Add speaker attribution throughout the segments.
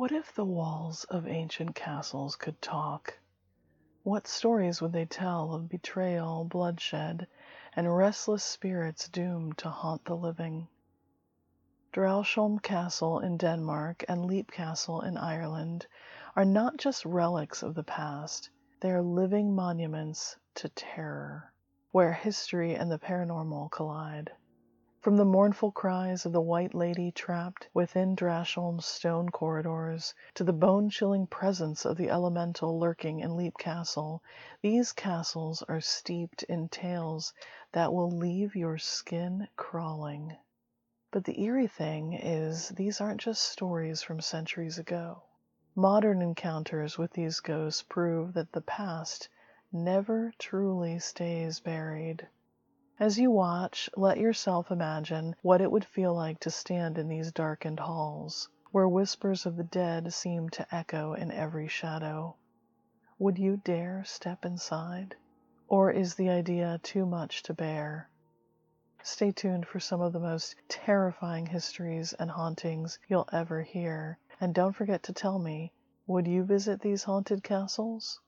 Speaker 1: What if the walls of ancient castles could talk? What stories would they tell of betrayal, bloodshed, and restless spirits doomed to haunt the living? Dragsholm Castle in Denmark and Leap Castle in Ireland are not just relics of the past, they are living monuments to terror, where history and the paranormal collide. From the mournful cries of the White Lady trapped within Dragsholm's stone corridors to the bone-chilling presence of the elemental lurking in Leap Castle, these castles are steeped in tales that will leave your skin crawling. But the eerie thing is, these aren't just stories from centuries ago. Modern encounters with these ghosts prove that the past never truly stays buried. As you watch, let yourself imagine what it would feel like to stand in these darkened halls, where whispers of the dead seem to echo in every shadow. Would you dare step inside? Or is the idea too much to bear? Stay tuned for some of the most terrifying histories and hauntings you'll ever hear. And don't forget to tell me, would you visit these haunted castles?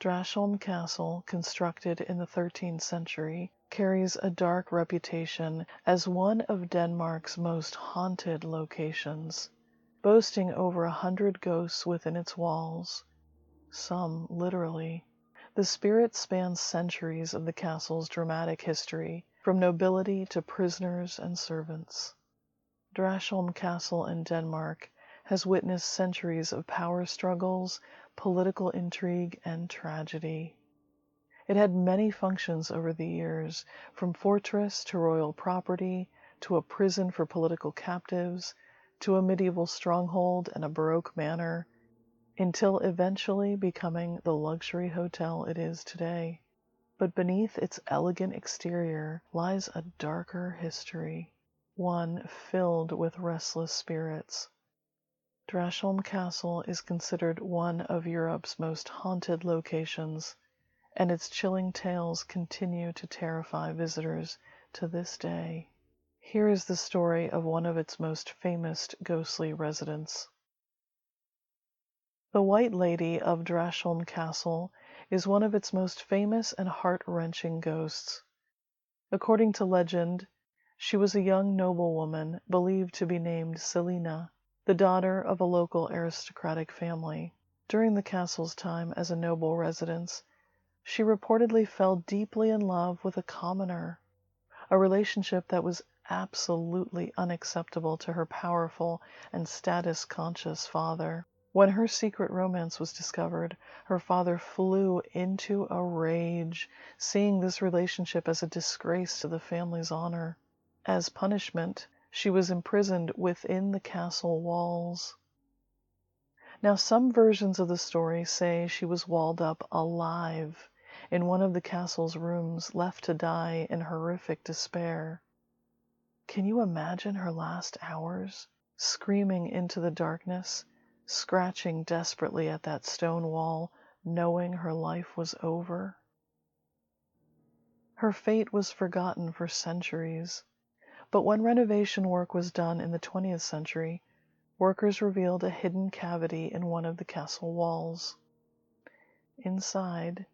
Speaker 1: Dragsholm Castle, constructed in the 13th century, carries a dark reputation as one of Denmark's most haunted locations, boasting over 100 ghosts within its walls. Some literally. The spirits span centuries of the castle's dramatic history, from nobility to prisoners and servants. Dragsholm Castle in Denmark has witnessed centuries of power struggles, political intrigue, and tragedy. It had many functions over the years, from fortress to royal property, to a prison for political captives, to a medieval stronghold and a Baroque manor, until eventually becoming the luxury hotel it is today. But beneath its elegant exterior lies a darker history, one filled with restless spirits. Dragsholm Castle is considered one of Europe's most haunted locations, and its chilling tales continue to terrify visitors to this day. Here is the story of one of its most famous ghostly residents. The White Lady of Dragsholm Castle is one of its most famous and heart-wrenching ghosts. According to legend, she was a young noblewoman believed to be named Selina, the daughter of a local aristocratic family. During the castle's time as a noble residence, she reportedly fell deeply in love with a commoner, a relationship that was absolutely unacceptable to her powerful and status-conscious father. When her secret romance was discovered, her father flew into a rage, seeing this relationship as a disgrace to the family's honor. As punishment, she was imprisoned within the castle walls. Now, some versions of the story say she was walled up alive in one of the castle's rooms, left to die in horrific despair. Can you imagine her last hours, screaming into the darkness, scratching desperately at that stone wall, knowing her life was over? Her fate was forgotten for centuries, but when renovation work was done in the 20th century, workers revealed a hidden cavity in one of the castle walls. Inside,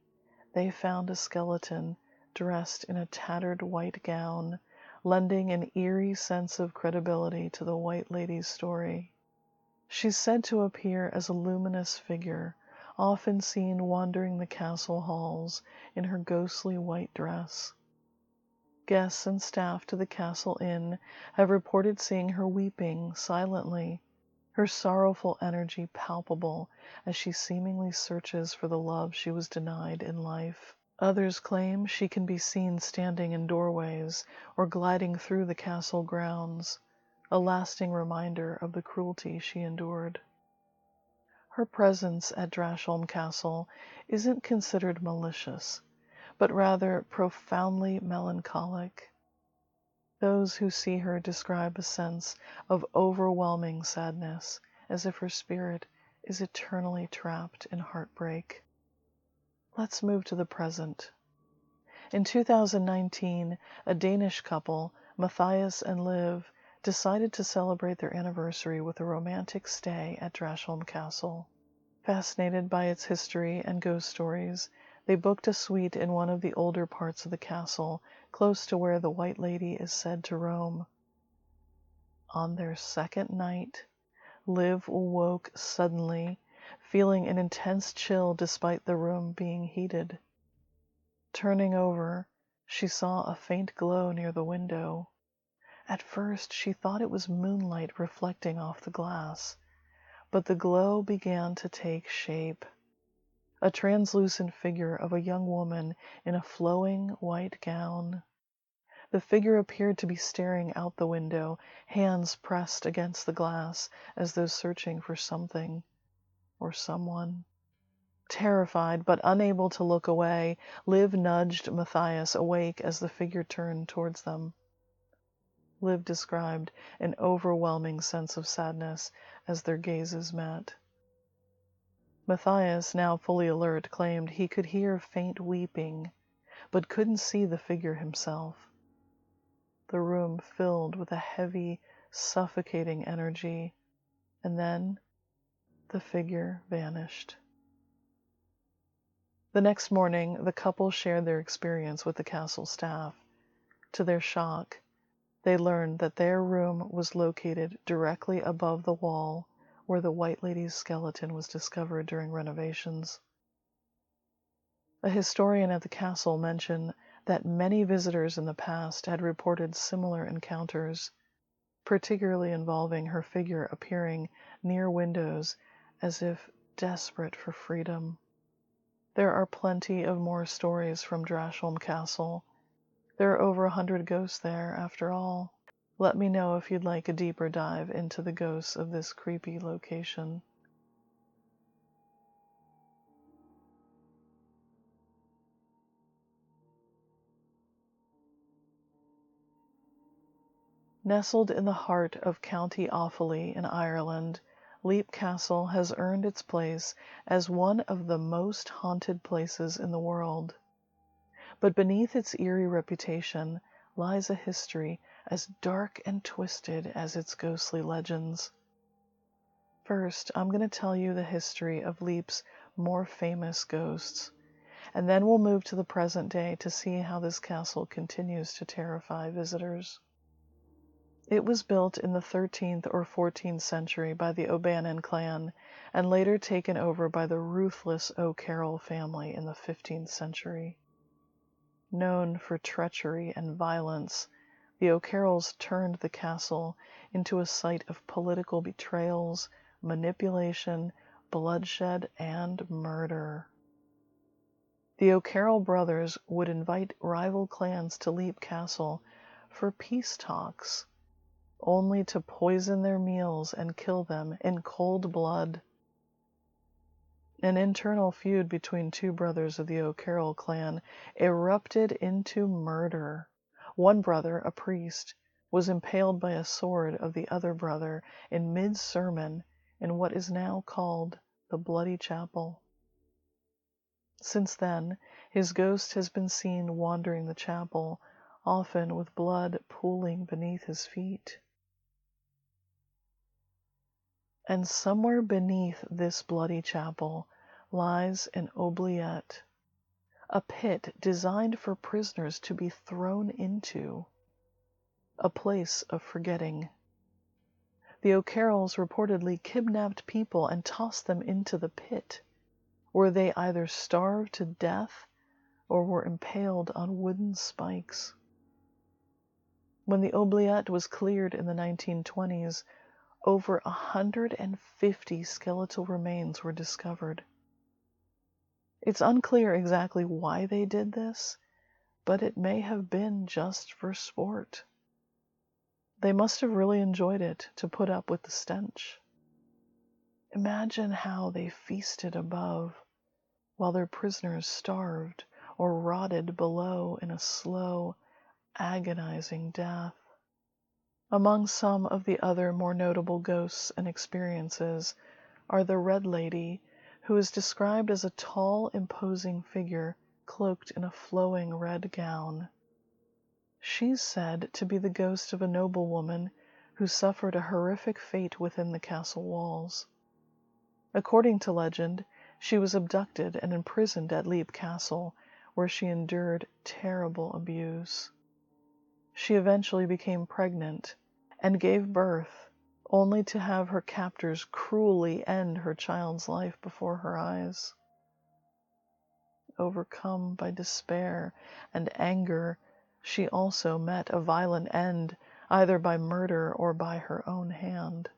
Speaker 1: they found a skeleton dressed in a tattered white gown, lending an eerie sense of credibility to the White Lady's story. She's said to appear as a luminous figure, often seen wandering the castle halls in her ghostly white dress. Guests and staff to the castle inn have reported seeing her weeping silently, her sorrowful energy palpable as she seemingly searches for the love she was denied in life. Others claim she can be seen standing in doorways or gliding through the castle grounds, a lasting reminder of the cruelty she endured. Her presence at Dragsholm Castle isn't considered malicious, but rather profoundly melancholic. Those who see her describe a sense of overwhelming sadness, as if her spirit is eternally trapped in heartbreak. Let's move to the present. In 2019, a Danish couple, Matthias and Liv, decided to celebrate their anniversary with a romantic stay at Dragsholm Castle. Fascinated by its history and ghost stories, they booked a suite in one of the older parts of the castle, close to where the White Lady is said to roam. On their second night, Liv awoke suddenly, feeling an intense chill despite the room being heated. Turning over, she saw a faint glow near the window. At first, she thought it was moonlight reflecting off the glass, but the glow began to take shape. A translucent figure of a young woman in a flowing white gown. The figure appeared to be staring out the window, hands pressed against the glass as though searching for something or someone. Terrified but unable to look away, Liv nudged Matthias awake as the figure turned towards them. Liv described an overwhelming sense of sadness as their gazes met. Matthias, now fully alert, claimed he could hear faint weeping, but couldn't see the figure himself. The room filled with a heavy, suffocating energy, and then the figure vanished. The next morning, the couple shared their experience with the castle staff. To their shock, they learned that their room was located directly above the wall where the White Lady's skeleton was discovered during renovations. A historian at the castle mentioned that many visitors in the past had reported similar encounters, particularly involving her figure appearing near windows as if desperate for freedom. There are plenty of more stories from Dragsholm Castle. There are over 100 ghosts there, after all. Let me know if you'd like a deeper dive into the ghosts of this creepy location. Nestled in the heart of County Offaly in Ireland, Leap Castle has earned its place as one of the most haunted places in the world. But beneath its eerie reputation lies a history as dark and twisted as its ghostly legends. First, I'm going to tell you the history of Leap's more famous ghosts, and then we'll move to the present day to see how this castle continues to terrify visitors. It was built in the 13th or 14th century by the O'Bannon clan, and later taken over by the ruthless O'Carroll family in the 15th century. Known for treachery and violence, the O'Carrolls turned the castle into a site of political betrayals, manipulation, bloodshed, and murder. The O'Carroll brothers would invite rival clans to Leap Castle for peace talks, only to poison their meals and kill them in cold blood. An internal feud between two brothers of the O'Carroll clan erupted into murder. One brother, a priest, was impaled by a sword of the other brother in mid-sermon in what is now called the Bloody Chapel. Since then, his ghost has been seen wandering the chapel, often with blood pooling beneath his feet. And somewhere beneath this bloody chapel lies an oubliette, a pit designed for prisoners to be thrown into, a place of forgetting. The O'Carrolls reportedly kidnapped people and tossed them into the pit, where they either starved to death or were impaled on wooden spikes. When the oubliette was cleared in the 1920s, over 150 skeletal remains were discovered. It's unclear exactly why they did this, but it may have been just for sport. They must have really enjoyed it to put up with the stench. Imagine how they feasted above, while their prisoners starved or rotted below in a slow, agonizing death. Among some of the other more notable ghosts and experiences are the Red Lady, who is described as a tall, imposing figure cloaked in a flowing red gown. She's said to be the ghost of a noblewoman who suffered a horrific fate within the castle walls. According to legend, she was abducted and imprisoned at Leap Castle, where she endured terrible abuse. She eventually became pregnant and gave birth, only to have her captors cruelly end her child's life before her eyes. Overcome by despair and anger, she also met a violent end, either by murder or by her own hand.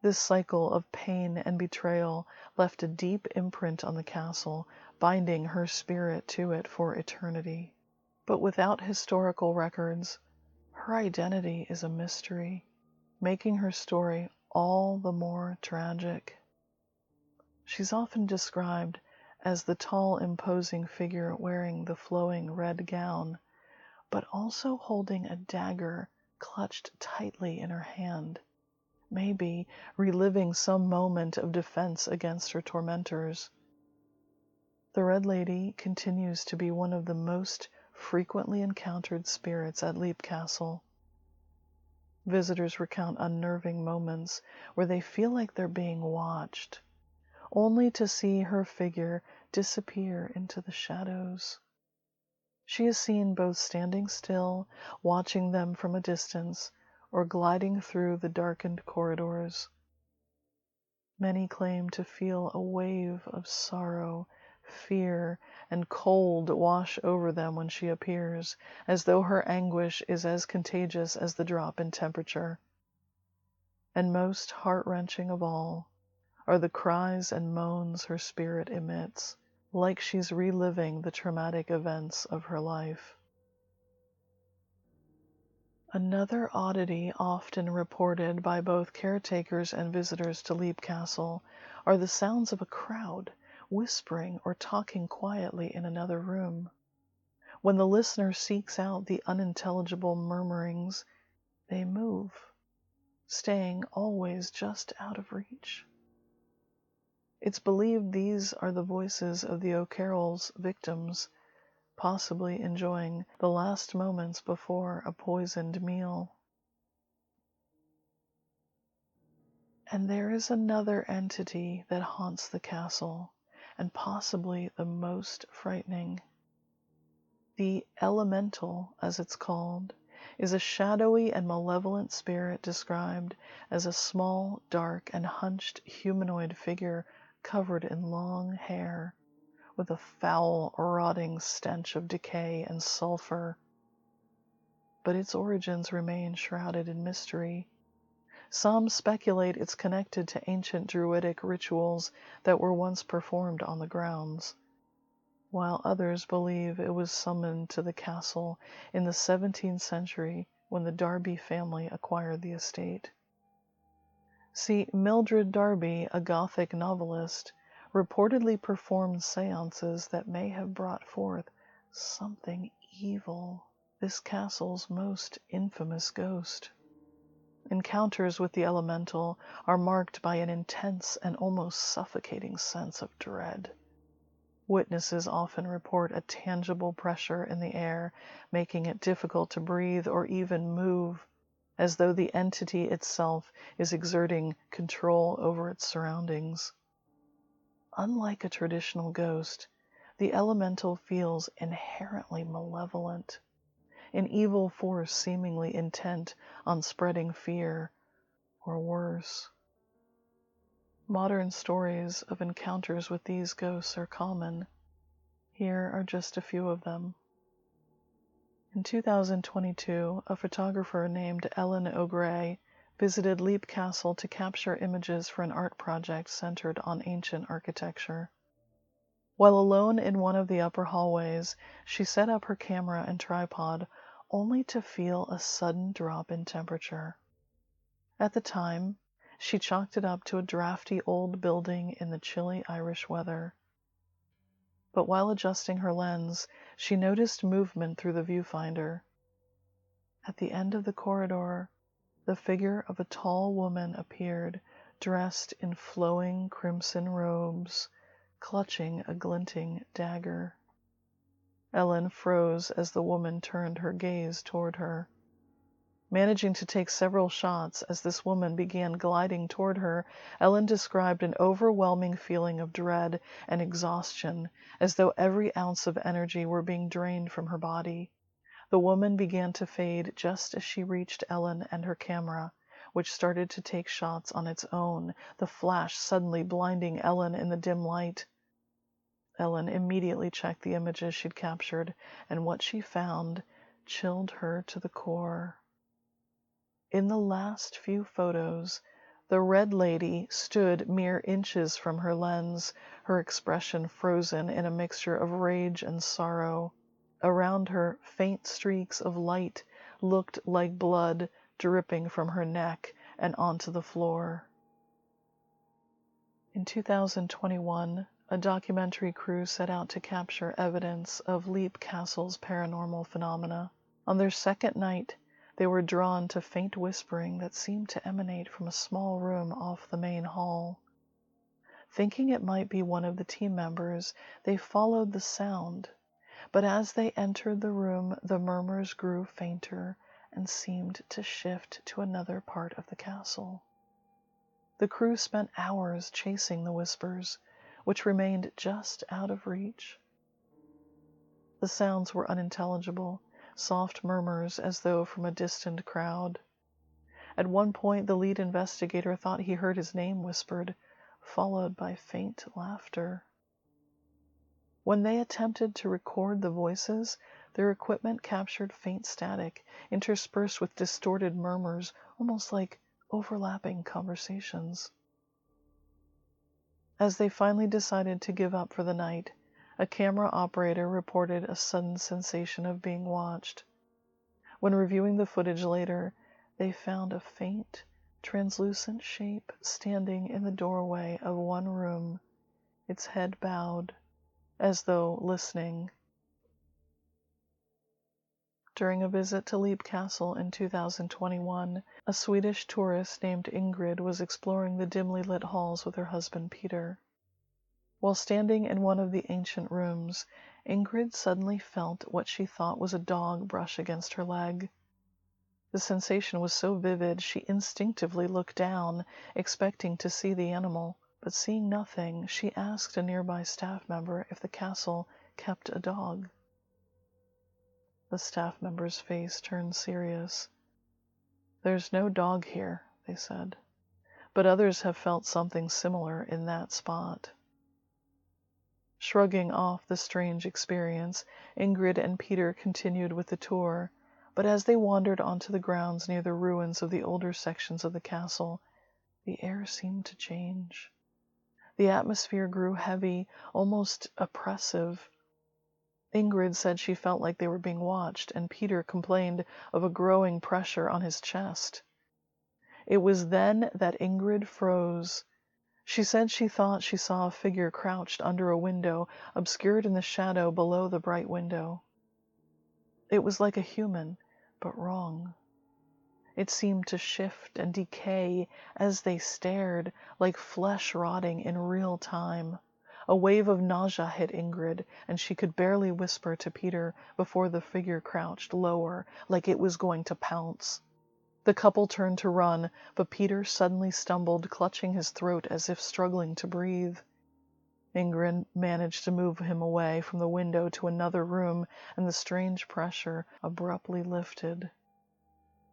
Speaker 1: This cycle of pain and betrayal left a deep imprint on the castle, binding her spirit to it for eternity. But without historical records, her identity is a mystery, making her story all the more tragic. She's often described as the tall, imposing figure wearing the flowing red gown, but also holding a dagger clutched tightly in her hand, maybe reliving some moment of defense against her tormentors. The Red Lady continues to be one of the most frequently encountered spirits at Leap Castle. Visitors recount unnerving moments where they feel like they're being watched, only to see her figure disappear into the shadows. She is seen both standing still, watching them from a distance, or gliding through the darkened corridors. Many claim to feel a wave of sorrow, fear, and cold wash over them when she appears, as though her anguish is as contagious as the drop in temperature. And most heart-wrenching of all are the cries and moans her spirit emits, like she's reliving the traumatic events of her life. Another oddity often reported by both caretakers and visitors to Leap Castle are the sounds of a crowd whispering or talking quietly in another room. When the listener seeks out the unintelligible murmurings, they move, staying always just out of reach. It's believed these are the voices of the O'Carroll's victims, possibly enjoying the last moments before a poisoned meal. And there is another entity that haunts the castle, and possibly the most frightening. The elemental, as it's called, is a shadowy and malevolent spirit described as a small, dark, and hunched humanoid figure covered in long hair, with a foul, rotting stench of decay and sulfur. But its origins remain shrouded in mystery. Some speculate it's connected to ancient druidic rituals that were once performed on the grounds, while others believe it was summoned to the castle in the 17th century when the Darby family acquired the estate. See, Mildred Darby, a Gothic novelist, reportedly performed seances that may have brought forth something evil, this castle's most infamous ghost. Encounters with the elemental are marked by an intense and almost suffocating sense of dread. Witnesses often report a tangible pressure in the air, making it difficult to breathe or even move, as though the entity itself is exerting control over its surroundings. Unlike a traditional ghost, the elemental feels inherently malevolent, an evil force seemingly intent on spreading fear, or worse. Modern stories of encounters with these ghosts are common. Here are just a few of them. In 2022, a photographer named Ellen O'Gray visited Leap Castle to capture images for an art project centered on ancient architecture. While alone in one of the upper hallways, she set up her camera and tripod, only to feel a sudden drop in temperature. At the time, she chalked it up to a drafty old building in the chilly Irish weather. But while adjusting her lens, she noticed movement through the viewfinder. At the end of the corridor, the figure of a tall woman appeared, dressed in flowing crimson robes, clutching a glinting dagger. Ellen froze as the woman turned her gaze toward her. Managing to take several shots as this woman began gliding toward her, Ellen described an overwhelming feeling of dread and exhaustion, as though every ounce of energy were being drained from her body. The woman began to fade just as she reached Ellen and her camera, which started to take shots on its own, the flash suddenly blinding Ellen in the dim light. Ellen immediately checked the images she'd captured, and what she found chilled her to the core. In the last few photos, the Red Lady stood mere inches from her lens, her expression frozen in a mixture of rage and sorrow. Around her, faint streaks of light looked like blood dripping from her neck and onto the floor. In 2021, a documentary crew set out to capture evidence of Leap Castle's paranormal phenomena. On their second night, they were drawn to faint whispering that seemed to emanate from a small room off the main hall. Thinking it might be one of the team members, they followed the sound, but as they entered the room, the murmurs grew fainter and seemed to shift to another part of the castle. The crew spent hours chasing the whispers, which remained just out of reach. The sounds were unintelligible, soft murmurs as though from a distant crowd. At one point, the lead investigator thought he heard his name whispered, followed by faint laughter. When they attempted to record the voices, their equipment captured faint static, interspersed with distorted murmurs, almost like overlapping conversations. As they finally decided to give up for the night, a camera operator reported a sudden sensation of being watched. When reviewing the footage later, they found a faint, translucent shape standing in the doorway of one room, its head bowed, as though listening. During a visit to Leap Castle in 2021, a Swedish tourist named Ingrid was exploring the dimly lit halls with her husband Peter. While standing in one of the ancient rooms, Ingrid suddenly felt what she thought was a dog brush against her leg. The sensation was so vivid she instinctively looked down, expecting to see the animal, but seeing nothing, she asked a nearby staff member if the castle kept a dog. The staff member's face turned serious. "There's no dog here," they said, "but others have felt something similar in that spot." Shrugging off the strange experience, Ingrid and Peter continued with the tour, but as they wandered onto the grounds near the ruins of the older sections of the castle, the air seemed to change. The atmosphere grew heavy, almost oppressive. Ingrid said she felt like they were being watched, and Peter complained of a growing pressure on his chest. It was then that Ingrid froze. She said she thought she saw a figure crouched under a window, obscured in the shadow below the bright window. It was like a human, but wrong. It seemed to shift and decay as they stared, like flesh rotting in real time. A wave of nausea hit Ingrid, and she could barely whisper to Peter before the figure crouched lower, like it was going to pounce. The couple turned to run, but Peter suddenly stumbled, clutching his throat as if struggling to breathe. Ingrid managed to move him away from the window to another room, and the strange pressure abruptly lifted.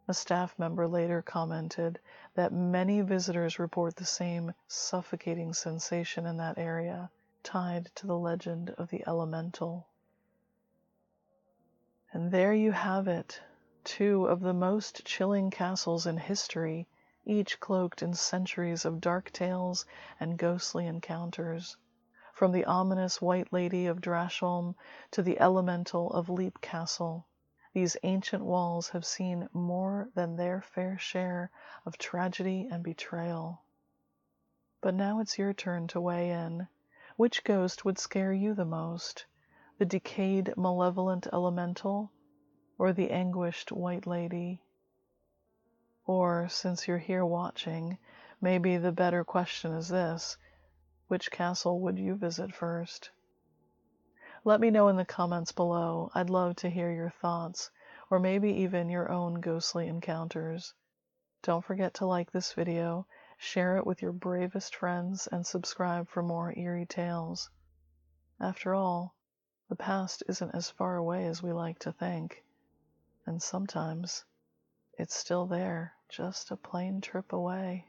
Speaker 1: A staff member later commented that many visitors report the same suffocating sensation in that area, tied to the legend of the elemental. And there you have it. Two of the most chilling castles in history, each cloaked in centuries of dark tales and ghostly encounters. From the ominous White Lady of Dragsholm to the elemental of Leap Castle, these ancient walls have seen more than their fair share of tragedy and betrayal. But now it's your turn to weigh in. Which ghost would scare you the most? The decayed, malevolent elemental, or the anguished White Lady? Or, since you're here watching, Maybe the better question is this: which castle would you visit first? Let me know in the comments below. I'd love to hear your thoughts, or maybe even your own ghostly encounters. Don't forget to like this video, share it with your bravest friends, and subscribe for more eerie tales. After all, the past isn't as far away as we like to think, and sometimes it's still there, just a plane trip away.